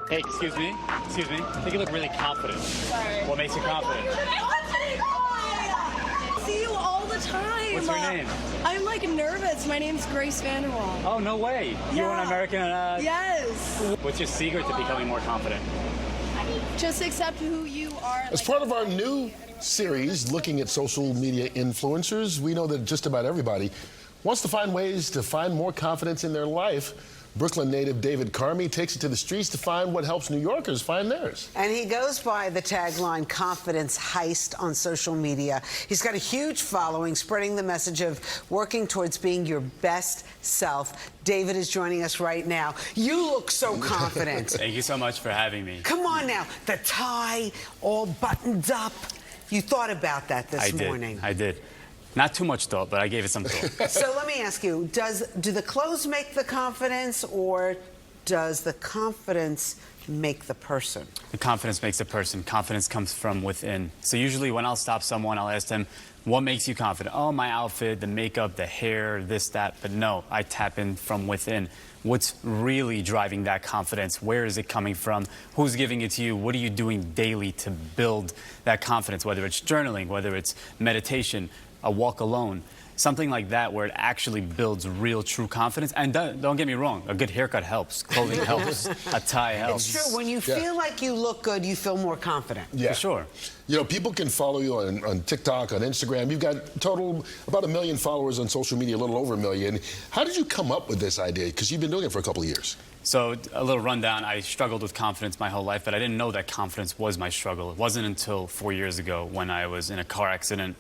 Hey, excuse me. Excuse me. I think you look really confident. Sorry. What makes you confident? I see you all the time. What's your name? I'm like nervous. My name's Grace Vanderwall. Oh, no way. Yeah. You're an American. Yes. What's your secret to becoming more confident? Just accept who you are. As part of our new series looking at social media influencers, we know that just about everybody wants to find ways to find more confidence in their life. Brooklyn native David Carmi takes it to the streets to find what helps New Yorkers find theirs. And he goes by the tagline Confidence Heist on social media. He's got a huge following, spreading the message of working towards being your best self. David is joining us right now. You look so confident. Thank you so much for having me. Come on now, the tie all buttoned up. You thought about that this morning. I did. Not too much thought, but I gave it some thought. So let me ask you, do the clothes make the confidence, or does the confidence make the person? The confidence makes the person. Confidence comes from within. So usually when I'll stop someone, I'll ask them, what makes you confident? Oh, my outfit, the makeup, the hair, this, that. But no, I tap in from within. What's really driving that confidence? Where is it coming from? Who's giving it to you? What are you doing daily to build that confidence? Whether it's journaling, whether it's meditation, a walk alone, something like that where it actually builds real, true confidence. And don't get me wrong, a good haircut helps, clothing helps, a tie helps. It's true. When you feel like you look good, you feel more confident. Yeah. For sure. You know, people can follow you on TikTok, on Instagram. You've got total about 1 million followers on social media, a little over 1 million. How did you come up with this idea? Because you've been doing it for a couple of years. So a little rundown, I struggled with confidence my whole life, but I didn't know that confidence was my struggle. It wasn't until 4 years ago when I was in a car accident,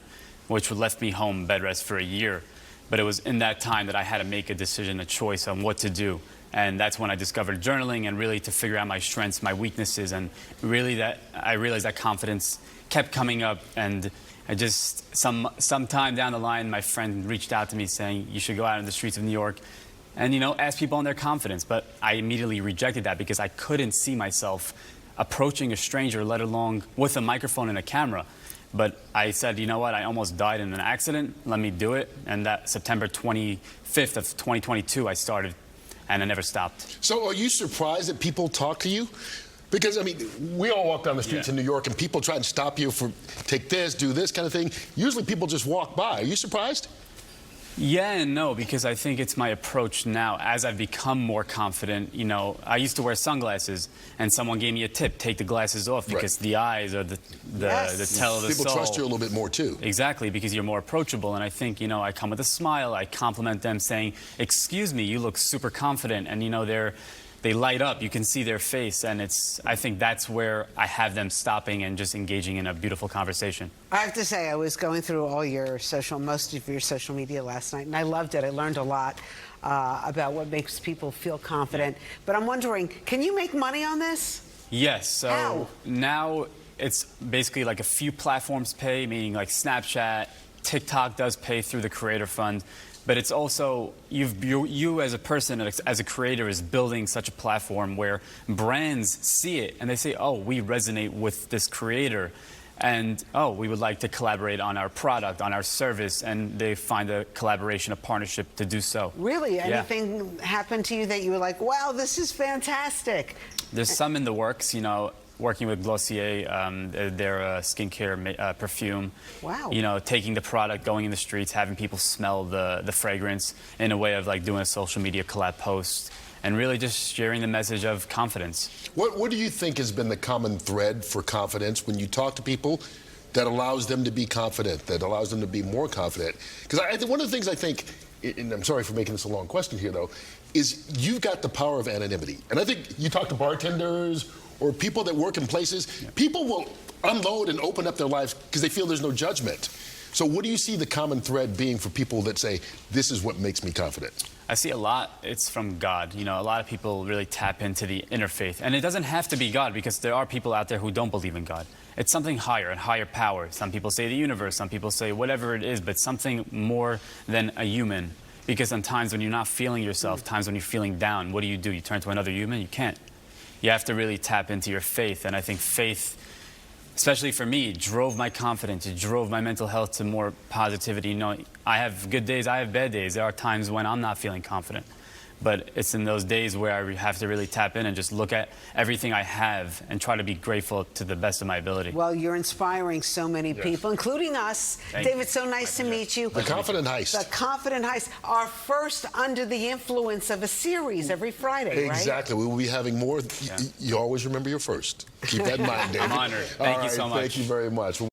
which left me home bed rest for a year. But it was in that time that I had to make a decision, a choice on what to do. And that's when I discovered journaling and really to figure out my strengths, my weaknesses, and really that I realized that confidence kept coming up. And I just, some time down the line, my friend reached out to me saying, you should go out in the streets of New York and, you know, ask people on their confidence. But I immediately rejected that because I couldn't see myself approaching a stranger, let alone with a microphone and a camera. But I said, you know what, I almost died in an accident, let me do it. And that September 25th of 2022, I started, and I never stopped. So are you surprised that people talk to you? Because, I mean, we all walk down the streets in New York, and people try and stop you for take this, do this kind of thing. Usually people just walk by. Are you surprised? Yeah and no, because I think it's my approach now. As I've become more confident, you know, I used to wear sunglasses, and someone gave me a tip, take the glasses off, because the eyes are the tell of the soul. People trust you a little bit more, too. Exactly, because you're more approachable. And I think, you know, I come with a smile, I compliment them saying, excuse me, you look super confident. And, you know, they light up, you can see their face, and I think that's where I have them stopping and just engaging in a beautiful conversation. I have to say, I was going through most of your social media last night, and I loved it. I learned a lot about what makes people feel confident. But I'm wondering, can you make money on this? Yes, so How? Now it's basically like a few platforms pay, meaning like Snapchat, TikTok does pay through the Creator Fund. But it's also, you as a person, as a creator, is building such a platform where brands see it and they say, oh, we resonate with this creator. And, oh, we would like to collaborate on our product, on our service. And they find a collaboration, a partnership to do so. Really? Yeah. Anything happened to you that you were like, wow, this is fantastic? There's some in the works, you know. Working with Glossier, their skincare perfume. Wow. You know, taking the product, going in the streets, having people smell the fragrance in a way of like doing a social media collab post and really just sharing the message of confidence. What do you think has been the common thread for confidence when you talk to people that allows them to be confident, that allows them to be more confident? Because one of the things I think, and I'm sorry for making this a long question here though, is you've got the power of anonymity. And I think you talk to bartenders or people that work in places, people will unload and open up their lives because they feel there's no judgment. So what do you see the common thread being for people that say, this is what makes me confident? I see a lot, it's from God. You know, a lot of people really tap into the inner faith. And it doesn't have to be God, because there are people out there who don't believe in God. It's something higher, and higher power. Some people say the universe, some people say whatever it is, but something more than a human. Because sometimes when you're not feeling yourself, times when you're feeling down, what do? You turn to another human? You can't. You have to really tap into your faith. And I think faith, especially for me, drove my confidence. It drove my mental health to more positivity. You know, I have good days, I have bad days. There are times when I'm not feeling confident. But it's in those days where I have to really tap in and just look at everything I have and try to be grateful to the best of my ability. Well, you're inspiring so many people, including us. Thank David, you. so nice to meet you. The Confident Heist. The Confident Heist, our first Under the Influence of a series every Friday, right? Exactly. We will be having more. You always remember your first. Keep that in mind, David. I'm honored. Thank you so much. Thank you very much.